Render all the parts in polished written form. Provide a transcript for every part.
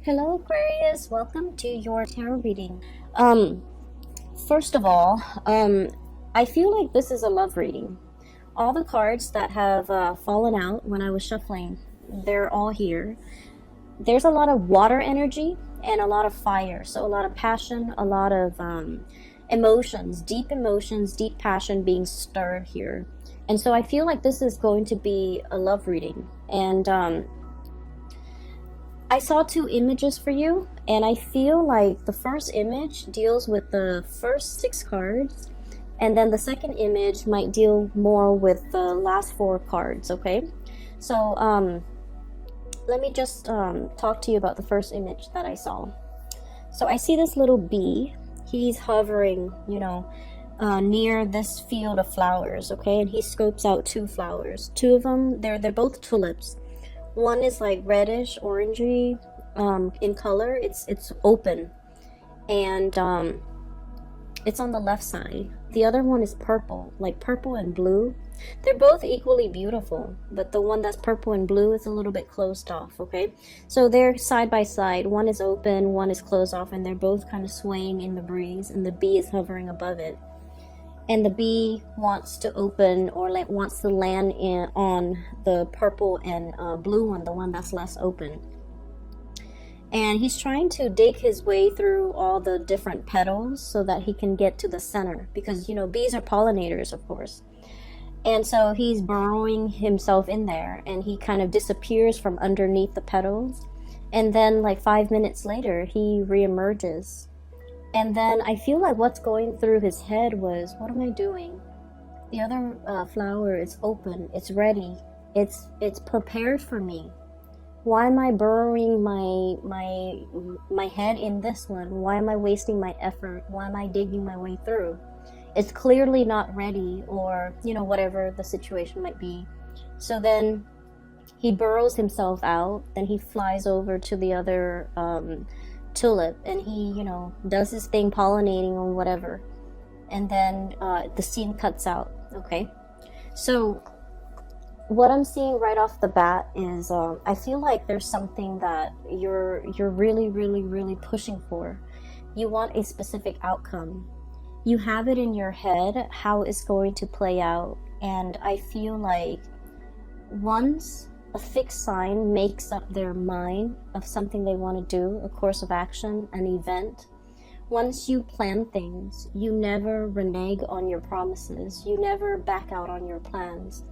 Hello Aquarius, welcome to your tarot reading. Um, First of all, I feel like this is a love reading. All the cards that have fallen out when I was shuffling, they're all here. There's a lot of water energy and a lot of fire, so a lot of passion, a lot of emotions, deep passion being stirred here. And so I feel like this is going to be a love reading. And I saw two images for you, and I feel like the first image deals with the first six cards, and then the second image might deal more with the last four cards, okay? So, let me just talk to you about the first image that I saw. So I see this little bee. He's hovering, near this field of flowers, okay? And he scopes out two flowers. Two of them, they're both tulips. One is like reddish, orangey in color. It's open, and it's on the left side. The other one is purple, like purple and blue. They're both equally beautiful, but the one that's purple and blue is a little bit closed off, okay? So they're side by side. One is open, one is closed off, and they're both kind of swaying in the breeze, and the bee is hovering above it. And the bee wants to open or wants to land on the purple and blue one, the one that's less open. And he's trying to dig his way through all the different petals so that he can get to the center, because bees are pollinators, of course. And so he's burrowing himself in there, and he kind of disappears from underneath the petals, and then like 5 minutes later he reemerges. And then I feel like what's going through his head was, what am I doing? The other flower is open. It's ready. It's prepared for me. Why am I burrowing my head in this one? Why am I wasting my effort? Why am I digging my way through? It's clearly not ready, or whatever the situation might be. So then he burrows himself out. Then he flies over to the other tulip, and he does his thing pollinating or whatever, and then the scene cuts out. Okay, so what I'm seeing right off the bat is I feel like there's something that you're really pushing for. You want a specific outcome. You have it in your head how it's going to play out, and I feel like once a fixed sign makes up their mind of something they want to do, a course of action, an event, once you plan things, you never renege on your promises. You never back out on your plans.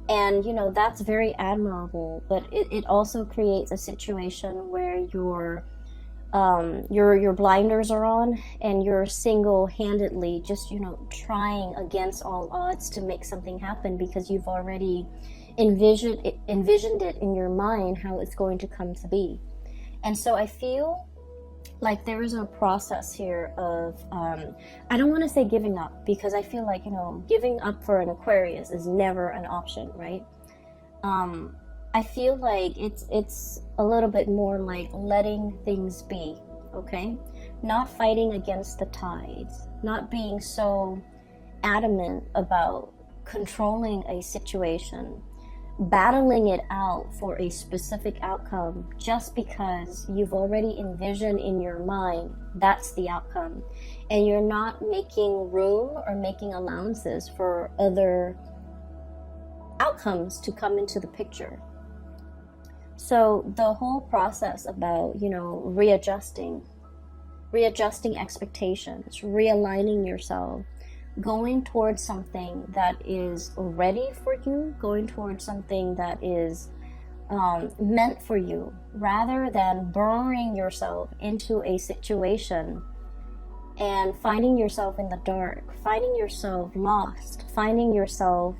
And, that's very admirable, but it also creates a situation where your blinders are on, and you're single-handedly just, trying against all odds to make something happen, because you've already envisioned it in your mind how it's going to come to be. And so I feel like there is a process here of I don't want to say giving up, because I feel like giving up for an Aquarius is never an option, right? I feel like it's a little bit more like letting things be, okay? Not fighting against the tides, not being so adamant about controlling a situation, battling it out for a specific outcome just because you've already envisioned in your mind that's the outcome, and you're not making room or making allowances for other outcomes to come into the picture. So the whole process about readjusting expectations, realigning yourself, going towards something that is ready for you, going towards something that is meant for you, rather than burrowing yourself into a situation and finding yourself in the dark, finding yourself lost, finding yourself,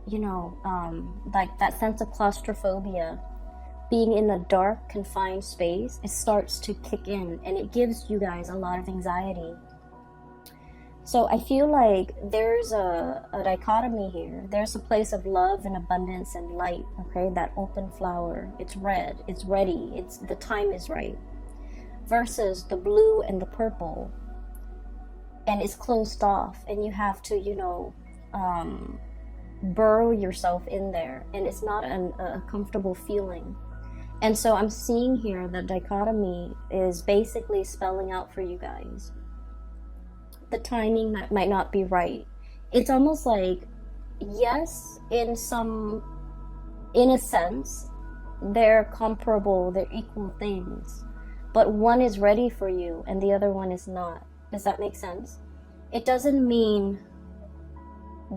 like that sense of claustrophobia. Being in a dark, confined space, it starts to kick in, and it gives you guys a lot of anxiety. So I feel like there's a dichotomy here. There's a place of love and abundance and light, okay? That open flower, it's red, it's ready, the time is right. Versus the blue and the purple, and it's closed off, and you have to, burrow yourself in there, and it's not a comfortable feeling. And so I'm seeing here the dichotomy is basically spelling out for you guys the timing that might not be right. It's almost like, yes, in a sense, they're comparable, they're equal things, but one is ready for you and the other one is not. Does that make sense? It doesn't mean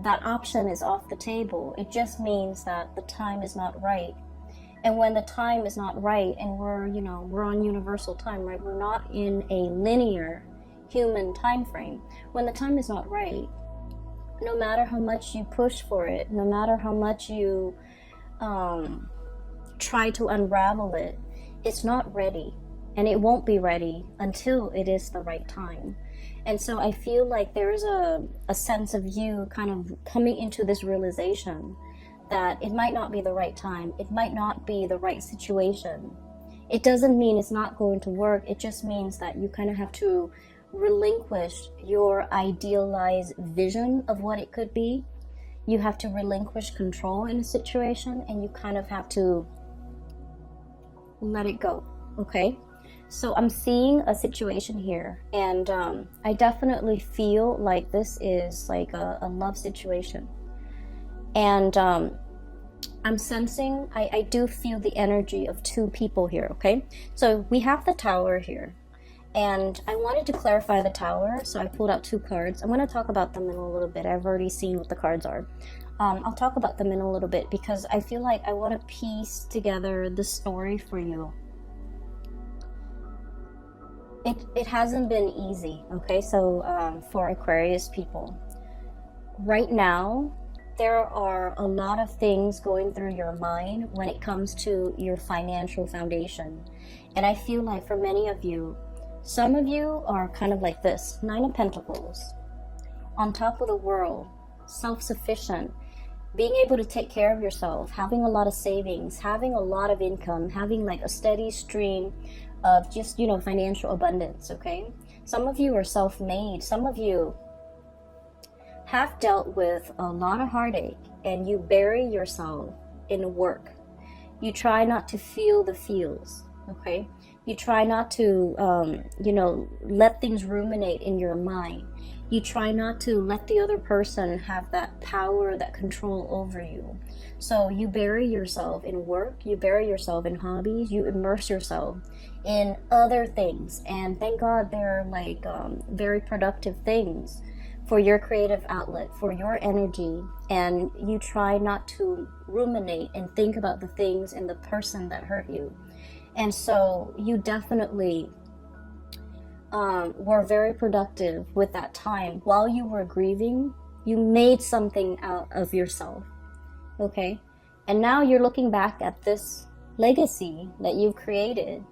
that option is off the table. It just means that the time is not right. And when the time is not right, and we're on universal time, right? We're not in a linear human time frame. When the time is not right, no matter how much you push for it, no matter how much you try to unravel it, it's not ready, and it won't be ready until it is the right time. And so I feel like there's a sense of you kind of coming into this realization that it might not be the right time, it might not be the right situation. It doesn't mean it's not going to work, it just means that you kind of have to relinquish your idealized vision of what it could be. You have to relinquish control in a situation, and you kind of have to let it go, okay? So I'm seeing a situation here, and I definitely feel like this is like a love situation. And I'm sensing, I do feel the energy of two people here, okay? So we have the Tower here. And I wanted to clarify the Tower, so I pulled out two cards. I'm going to talk about them in a little bit. I've already seen what the cards are. I'll talk about them in a little bit because I feel like I want to piece together the story for you. It hasn't been easy, okay? So for Aquarius people, right now, there are a lot of things going through your mind when it comes to your financial foundation. And I feel like for many of you, some of you are kind of like this, Nine of Pentacles, on top of the world, self-sufficient, being able to take care of yourself, having a lot of savings, having a lot of income, having like a steady stream of just, financial abundance, okay? Some of you are self-made. Some of you have dealt with a lot of heartache, and you bury yourself in work. You try not to feel the feels, okay? You try not to, let things ruminate in your mind. You try not to let the other person have that power, that control over you. So you bury yourself in work, you bury yourself in hobbies, you immerse yourself in other things. And thank God they're like very productive things for your creative outlet, for your energy. And you try not to ruminate and think about the things and the person that hurt you. And so you definitely were very productive with that time. While you were grieving, you made something out of yourself, okay? And now you're looking back at this legacy that you've created,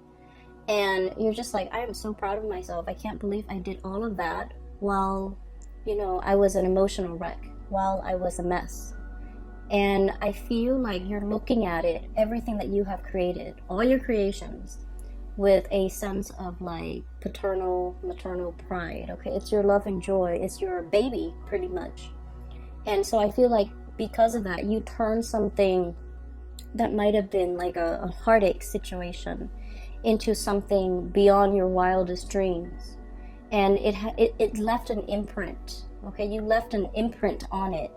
and you're just like, I am so proud of myself. I can't believe I did all of that while, I was an emotional wreck, while I was a mess. And I feel like you're looking at it, everything that you have created, all your creations, with a sense of like paternal, maternal pride, okay? It's your love and joy. It's your baby, pretty much. And so I feel like because of that, you turn something that might have been like a heartache situation into something beyond your wildest dreams. And it left an imprint, okay? You left an imprint on it.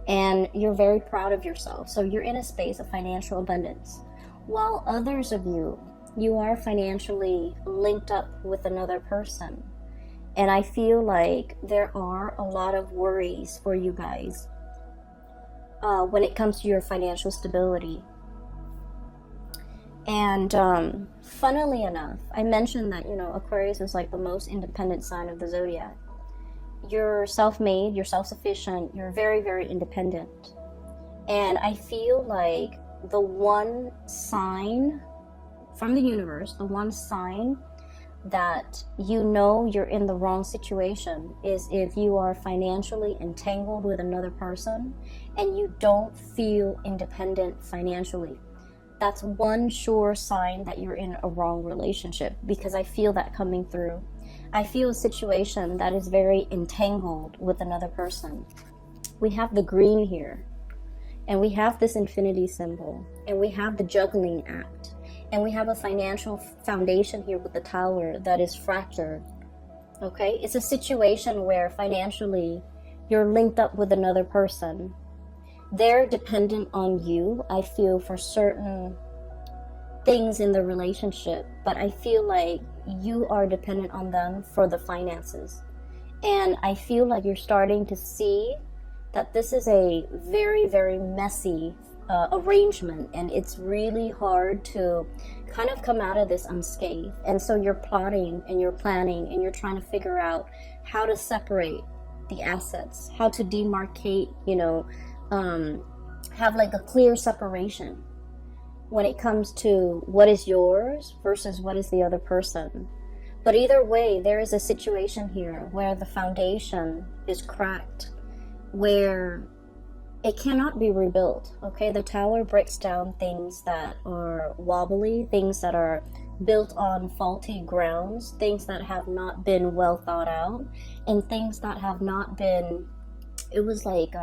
And you're very proud of yourself. So you're in a space of financial abundance. While others of you are financially linked up with another person. And I feel like there are a lot of worries for you guys when it comes to your financial stability. And funnily enough, I mentioned that, Aquarius is like the most independent sign of the zodiac. You're self-made, you're self-sufficient, you're very, very independent. And I feel like the one sign from the universe, the one sign that you're in the wrong situation is if you are financially entangled with another person and you don't feel independent financially. That's one sure sign that you're in a wrong relationship, because I feel that coming through. I feel a situation that is very entangled with another person. We have the green here. and we have this infinity symbol, and we have the juggling act, and we have a financial foundation here with the Tower that is fractured. Okay, it's a situation where financially you're linked up with another person. They're dependent on you, I feel, for certain things in the relationship, but I feel like you are dependent on them for the finances. And I feel like you're starting to see that this is a very, very messy arrangement, and it's really hard to kind of come out of this unscathed. And so you're plotting and you're planning and you're trying to figure out how to separate the assets, how to demarcate, have like a clear separation when it comes to what is yours versus what is the other person. But either way, there is a situation here where the foundation is cracked, where it cannot be rebuilt. Okay, the Tower breaks down things that are wobbly, things that are built on faulty grounds, things that have not been well thought out, and things that have not been, it was like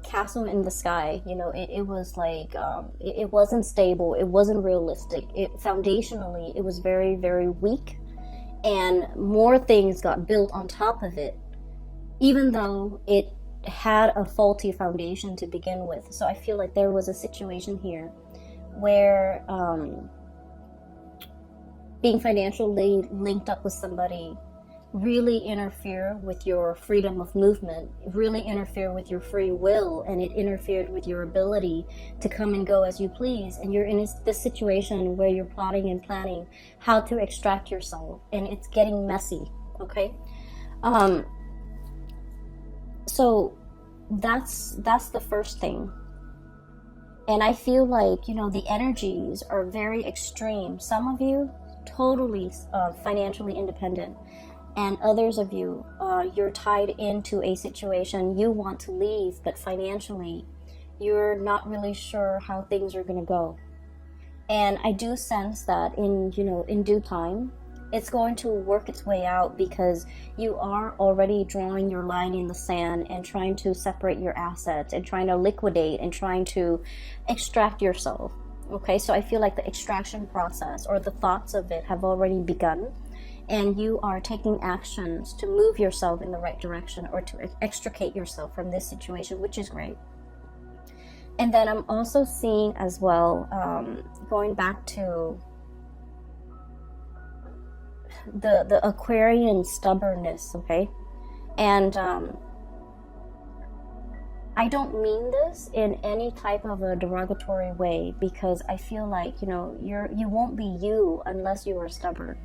castle in the sky, it was like it wasn't stable, it wasn't realistic, foundationally it was very, very weak, and more things got built on top of it, even though it had a faulty foundation to begin with. So I feel like there was a situation here where being financially linked up with somebody really interfere with your freedom of movement, really interfere with your free will, and it interfered with your ability to come and go as you please. And you're in this situation where you're plotting and planning how to extract yourself, and it's getting messy. Okay, so that's the first thing. And I feel like the energies are very extreme. Some of you totally financially independent, and others of you, you're tied into a situation. You want to leave, but financially, you're not really sure how things are going to go. And I do sense that in due time, it's going to work its way out, because you are already drawing your line in the sand and trying to separate your assets and trying to liquidate and trying to extract yourself. Okay, so I feel like the extraction process or the thoughts of it have already begun, and you are taking actions to move yourself in the right direction or to extricate yourself from this situation, which is great. And then I'm also seeing as well, going back to the Aquarian stubbornness, okay? And I don't mean this in any type of a derogatory way, because I feel like, you won't be you unless you are stubborn.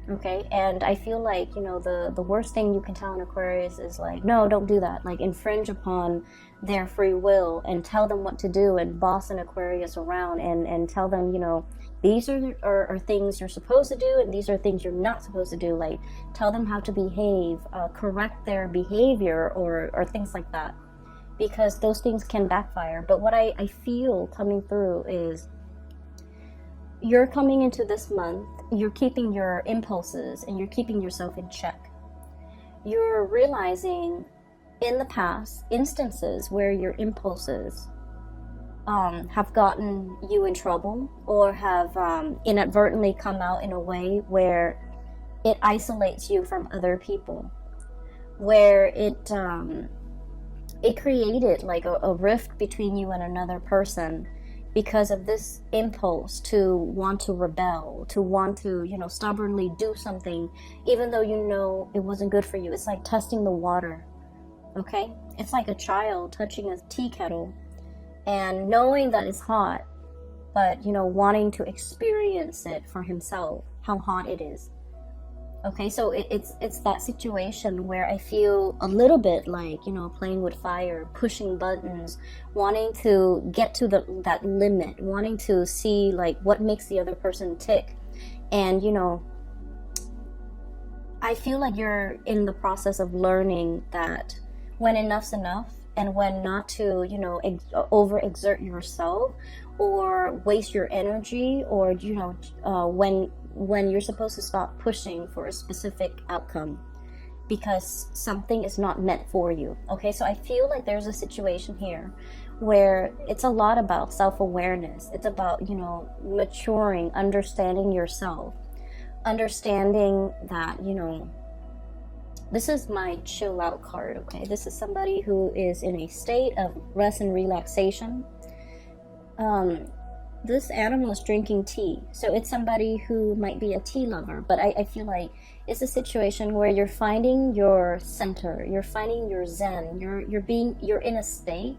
Okay, and I feel like, the worst thing you can tell an Aquarius is like, no, don't do that. Like, infringe upon their free will and tell them what to do and boss an Aquarius around and tell them, these are things you're supposed to do and these are things you're not supposed to do. Like, tell them how to behave, correct their behavior or things like that, because those things can backfire. But what I feel coming through is you're coming into this month, you're keeping your impulses and you're keeping yourself in check. You're realizing in the past instances where your impulses have gotten you in trouble, or have inadvertently come out in a way where it isolates you from other people, where it created like a rift between you and another person, because of this impulse to want to rebel, to want to, stubbornly do something, even though it wasn't good for you. It's like testing the water, okay? It's like a child touching a tea kettle and knowing that it's hot, but, wanting to experience it for himself, how hot it is. Okay, so it's that situation where I feel a little bit like, playing with fire, pushing buttons, wanting to get to that limit, wanting to see like what makes the other person tick. And, I feel like you're in the process of learning that when enough's enough, and when not to, overexert yourself or waste your energy, or, when you're supposed to stop pushing for a specific outcome because something is not meant for you. Okay, so I feel like there's a situation here where it's a lot about self-awareness. It's about, you know, maturing, understanding yourself, understanding that, you know, this is my chill out card, okay? This is somebody who is in a state of rest and relaxation. This animal is drinking tea, so it's somebody who might be a tea lover, but I feel like it's a situation where you're finding your center, you're finding your zen, you're in a state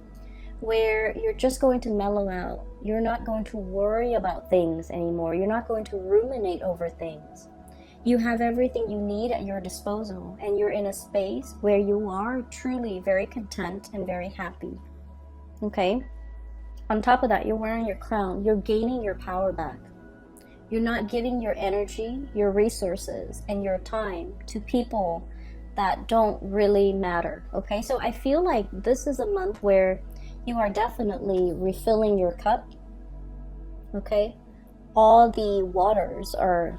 where you're just going to mellow out. You're not going to worry about things anymore. You're not going to ruminate over things. You have everything you need at your disposal, and you're in a space where you are truly very content and very happy. Okay? On top of that, you're wearing your crown. You're gaining your power back. You're not giving your energy, your resources, and your time to people that don't really matter. Okay? So I feel like this is a month where you are definitely refilling your cup. Okay? All the waters are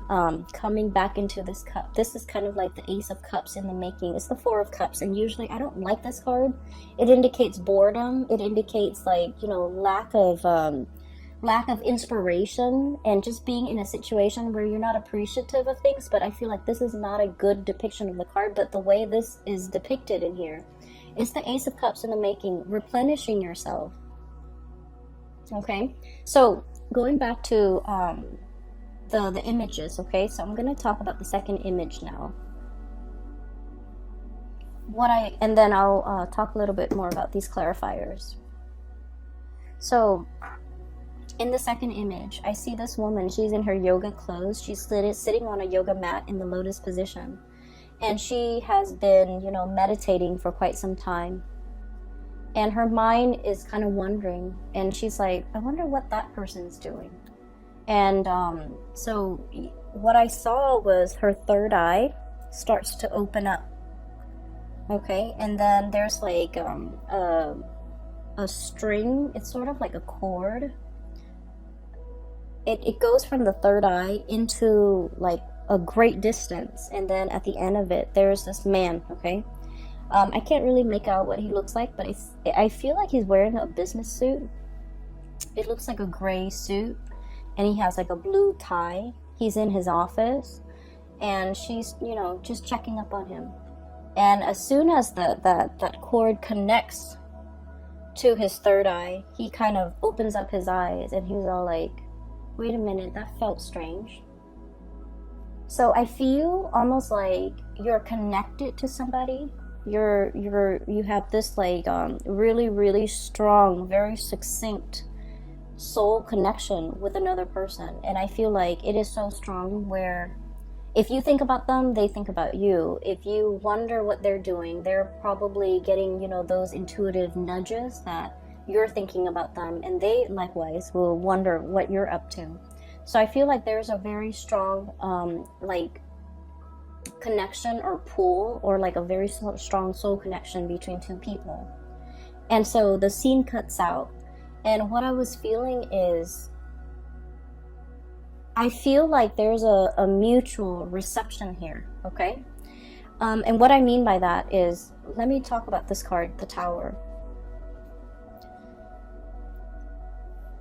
coming back into this cup. This is kind of like the Ace of Cups in the making. It's the Four of Cups, and usually I don't like this card. It indicates boredom. It indicates, like, you know, lack of inspiration, and just being in a situation where you're not appreciative of things. But I feel like this is not a good depiction of the card, but the way this is depicted in here, it's the Ace of Cups in the making, replenishing yourself. Okay, so going back to the images, okay, so I'm going to talk about the second image now. And then I'll talk a little bit more about these clarifiers. So in the second image, I see this woman. She's in her yoga clothes. She's sitting on a yoga mat in the lotus position, and she has been, you know, meditating for quite some time. And her mind is kind of wondering, and she's like, I wonder what that person's doing. And so what I saw was her third eye starts to open up. Okay, and then there's like a string. It's sort of like a cord. It goes from the third eye into like a great distance, and then at the end of it, there's this man. Okay. I can't really make out what he looks like, but I feel like he's wearing a business suit. It looks like a gray suit, and he has like a blue tie. He's in his office, and she's, you know, just checking up on him. And as soon as that cord connects to his third eye, he kind of opens up his eyes, and he's all like, wait a minute, that felt strange. So I feel almost like you're connected to somebody. You have this like really, really strong, very succinct soul connection with another person, and I feel like it is so strong where if you think about them, they think about you. If you wonder what they're doing, they're probably getting, you know, those intuitive nudges that you're thinking about them, and they likewise will wonder what you're up to. So I feel like there's a very strong like connection or pull, or like a very strong soul connection between two people. And so the scene cuts out, and what I was feeling is I feel like there's a mutual reception here. Okay, and what I mean by that is, let me talk about this card, the Tower.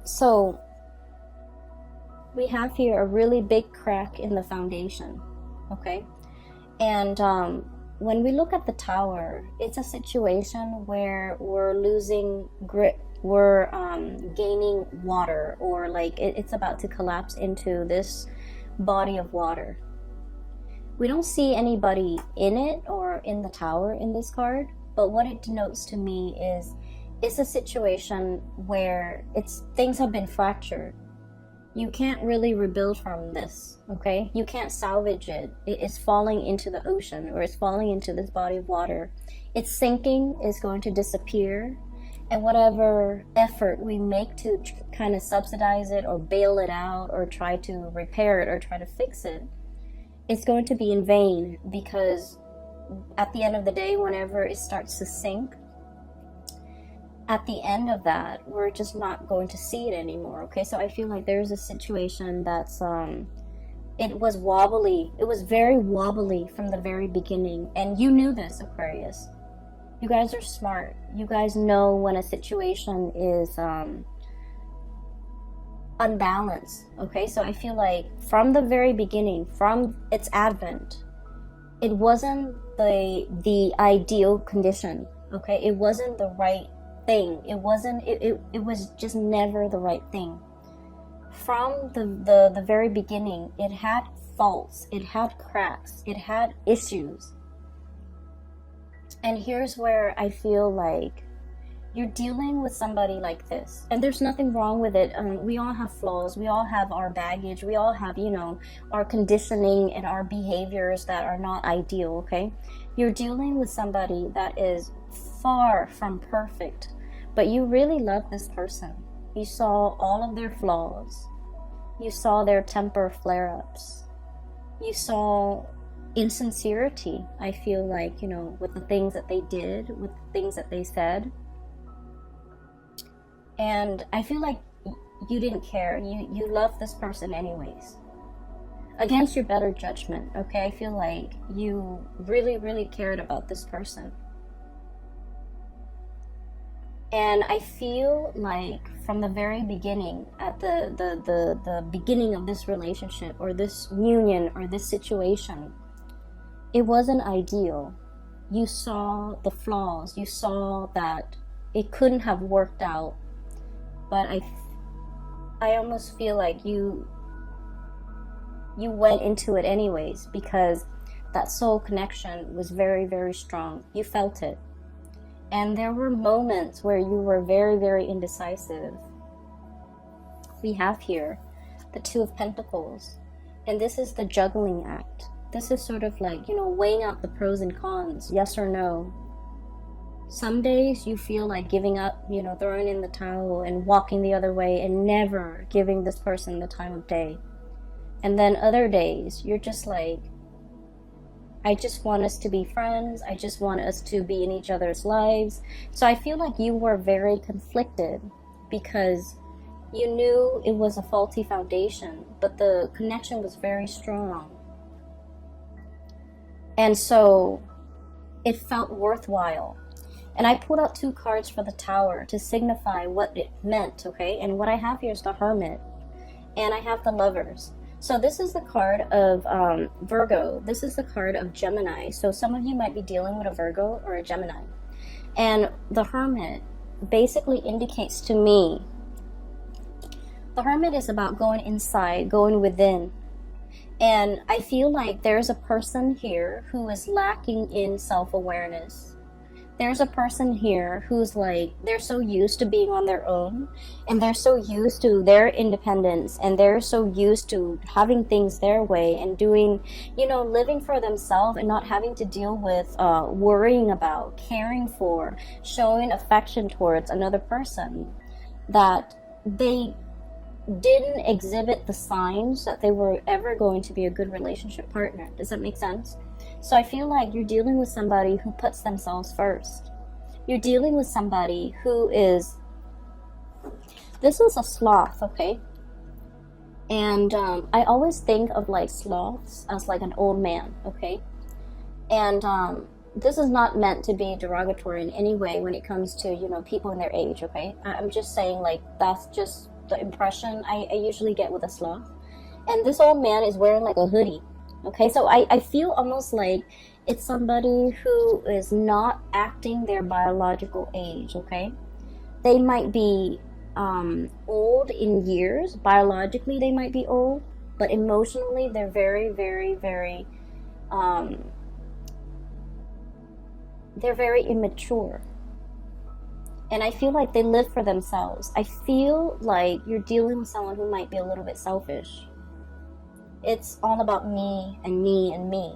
So we have here a really big crack in the foundation. Okay. And when we look at the Tower, it's a situation where we're losing grip, we're gaining water, or like it's about to collapse into this body of water. We don't see anybody in it or in the Tower in this card, but what it denotes to me is it's a situation where things have been fractured. You can't really rebuild from this, okay? You can't salvage it. It's falling into the ocean, or it's falling into this body of water. It's sinking, is going to disappear, and whatever effort we make to kind of subsidize it or bail it out or try to repair it or try to fix it, it's going to be in vain, because at the end of the day, whenever it starts to sink, at the end of that, we're just not going to see it anymore. Okay, so I feel like there's a situation that's it was wobbly. It was very wobbly from the very beginning, and you knew this, Aquarius. You guys are smart. You guys know when a situation is unbalanced. Okay, so I feel like from the very beginning, from its advent, it wasn't the ideal condition. Okay, it wasn't the right thing. It was just never the right thing. From the very beginning, it had faults, it had cracks, it had issues. And here's where I feel like you're dealing with somebody like this, and there's nothing wrong with it. We all have flaws, we all have our baggage, we all have, our conditioning and our behaviors that are not ideal. Okay, you're dealing with somebody that is far from perfect, but you really love this person. You saw all of their flaws, you saw their temper flare-ups, you saw insincerity, I feel like, with the things that they did, with the things that they said. And I feel like you didn't care. You loved this person anyways, against your better judgment. Okay, I feel like you really, really cared about this person. And I feel like from the very beginning, at the beginning of this relationship or this union or this situation, it wasn't ideal. You saw the flaws. You saw that it couldn't have worked out. But I almost feel like you went into it anyways, because that soul connection was very, very strong. You felt it. And there were moments where you were very, very indecisive. We have here the Two of Pentacles. And this is the juggling act. This is sort of like, weighing out the pros and cons, yes or no. Some days you feel like giving up, throwing in the towel and walking the other way and never giving this person the time of day. And then other days you're just like, I just want us to be friends. I just want us to be in each other's lives. So I feel like you were very conflicted because you knew it was a faulty foundation, but the connection was very strong. And so it felt worthwhile. And I pulled out 2 cards for the Tower to signify what it meant, okay? And what I have here is the Hermit. And I have the Lovers. So this is the card of Virgo. This is the card of Gemini. So some of you might be dealing with a Virgo or a Gemini. And the Hermit basically indicates to me, the Hermit is about going inside, going within. And I feel like there's a person here who is lacking in self-awareness. There's a person here who's like, they're so used to being on their own, and they're so used to their independence, and they're so used to having things their way and doing, living for themselves and not having to deal with worrying about, caring for, showing affection towards another person, that they didn't exhibit the signs that they were ever going to be a good relationship partner. Does that make sense? So I feel like you're dealing with somebody who puts themselves first. You're dealing with somebody who is, this is a sloth, okay? And I always think of like sloths as like an old man, okay? And this is not meant to be derogatory in any way when it comes to, people in their age, okay? I'm just saying, like, that's just the impression I usually get with a sloth. And this old man is wearing like a hoodie. Okay, so I feel almost like it's somebody who is not acting their biological age, okay? They might be old in years. Biologically, they might be old. But emotionally, they're very, very, very, they're very immature. And I feel like they live for themselves. I feel like you're dealing with someone who might be a little bit selfish. It's all about me and me and me.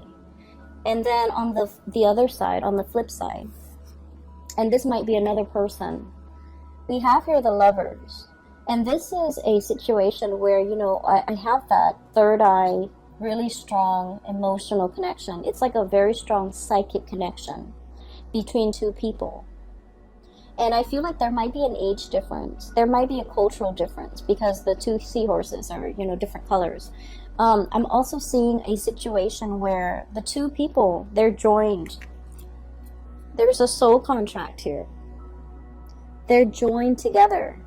And then on the other side, on the flip side, and this might be another person, we have here the Lovers. And this is a situation where, I have that third eye, really strong emotional connection. It's like a very strong psychic connection between two people. And I feel like there might be an age difference. There might be a cultural difference because the 2 seahorses are, different colors. I'm also seeing a situation where the 2 people, they're joined. There's a soul contract here. They're joined together.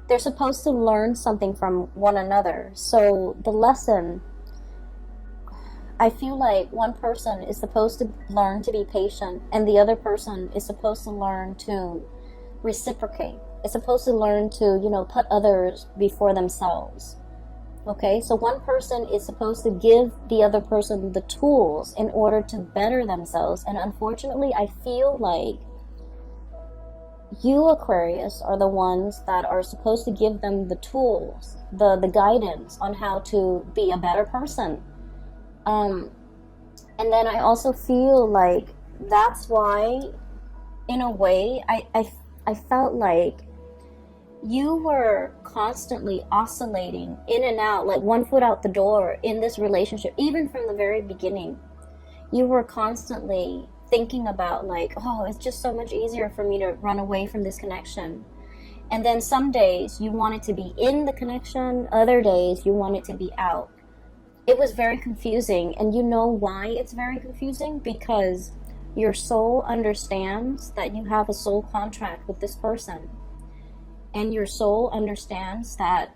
They're supposed to learn something from one another. So the lesson, I feel like one person is supposed to learn to be patient, and the other person is supposed to learn to reciprocate. It's supposed to learn to, put others before themselves. Okay, so one person is supposed to give the other person the tools in order to better themselves. And unfortunately, I feel like you, Aquarius, are the ones that are supposed to give them the tools, the guidance on how to be a better person. And then I also feel like that's why, in a way, I felt like you were constantly oscillating in and out, like one foot out the door in this relationship. Even from the very beginning, you were constantly thinking about like, oh, it's just so much easier for me to run away from this connection. And then some days you wanted to be in the connection, other days you wanted to be out. It was very confusing. And you know why it's very confusing? Because your soul understands that you have a soul contract with this person. And your soul understands that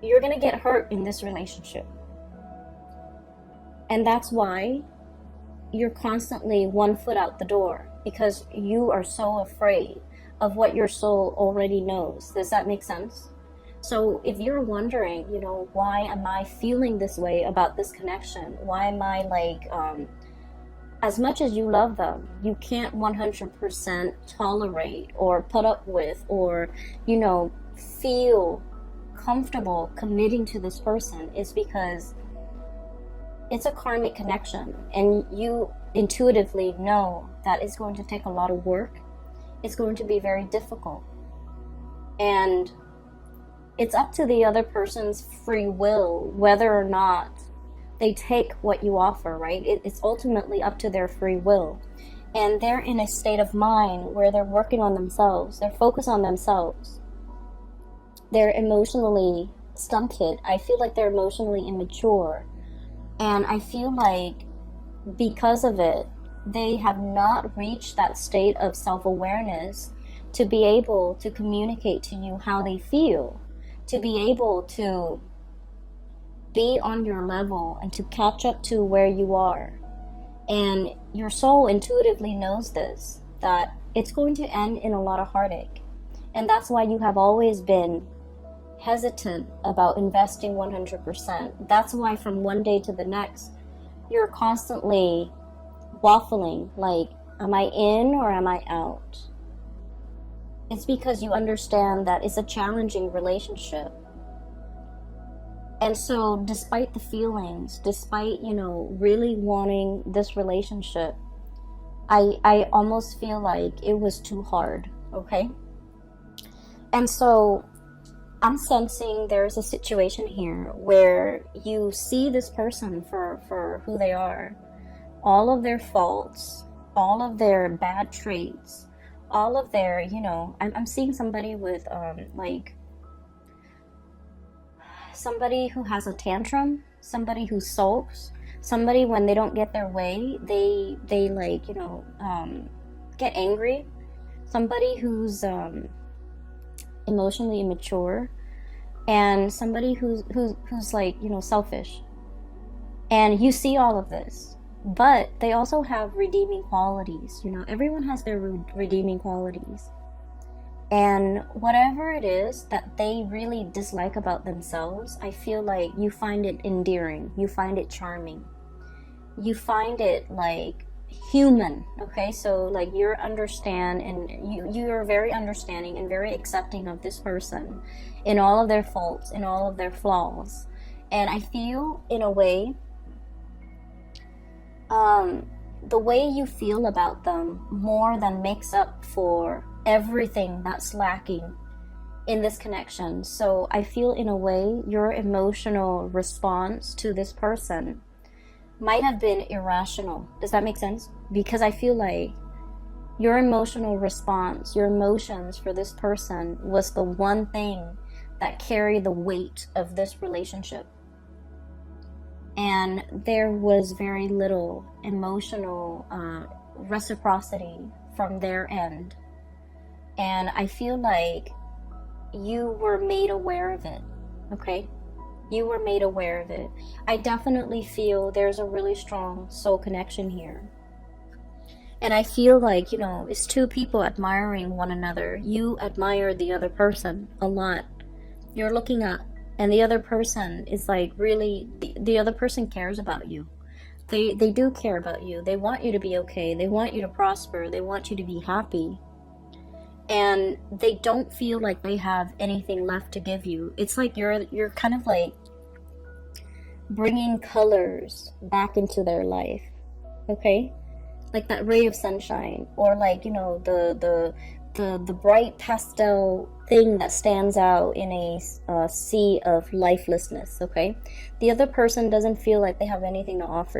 you're going to get hurt in this relationship. And that's why you're constantly one foot out the door, because you are so afraid of what your soul already knows. Does that make sense? So if you're wondering, why am I feeling this way about this connection? Why am I like, as much as you love them, you can't 100% tolerate or put up with or, feel comfortable committing to this person, is because it's a karmic connection. And you intuitively know that it's going to take a lot of work. It's going to be very difficult. And it's up to the other person's free will whether or not they take what you offer, right? It's ultimately up to their free will. And they're in a state of mind where they're working on themselves. They're focused on themselves. They're emotionally stunted. I feel like they're emotionally immature. And I feel like because of it, they have not reached that state of self-awareness to be able to communicate to you how they feel, to be able to be on your level and to catch up to where you are. And your soul intuitively knows this, that it's going to end in a lot of heartache. And that's why you have always been hesitant about investing 100%. That's why from one day to the next, you're constantly waffling, like, am I in or am I out? It's because you understand that it's a challenging relationship. And so despite the feelings, despite, really wanting this relationship, I almost feel like it was too hard, okay? And so I'm sensing there's a situation here where you see this person for who they are. All of their faults, all of their bad traits, all of their, I'm seeing somebody with, somebody who has a tantrum, somebody who sulks, somebody when they don't get their way, they get angry, somebody who's emotionally immature, and somebody who's like, selfish. And you see all of this, but they also have redeeming qualities. Everyone has their redeeming qualities. And whatever it is that they really dislike about themselves, I feel like you find it endearing, you find it charming, you find it like human, okay? So like you're you're very understanding and very accepting of this person in all of their faults, in all of their flaws. And I feel in a way, the way you feel about them more than makes up for everything that's lacking in this connection. So I feel in a way your emotional response to this person might have been irrational. Does that make sense? Because I feel like your emotional response, your emotions for this person was the one thing that carried the weight of this relationship. And there was very little emotional reciprocity from their end. And I feel like you were made aware of it, okay? You were made aware of it. I definitely feel there's a really strong soul connection here. And I feel like, you know, it's two people admiring one another. You admire the other person a lot. You're looking up, and the other person is like really, the other person cares about you. They do care about you. They want you to be okay. They want you to prosper. They want you to be happy. And they don't feel like they have anything left to give you. It's like you're kind of like bringing colors back into their life, okay? Like that ray of sunshine, or like, you know, the bright pastel thing that stands out in a sea of lifelessness, okay? The other person doesn't feel like they have anything to offer you.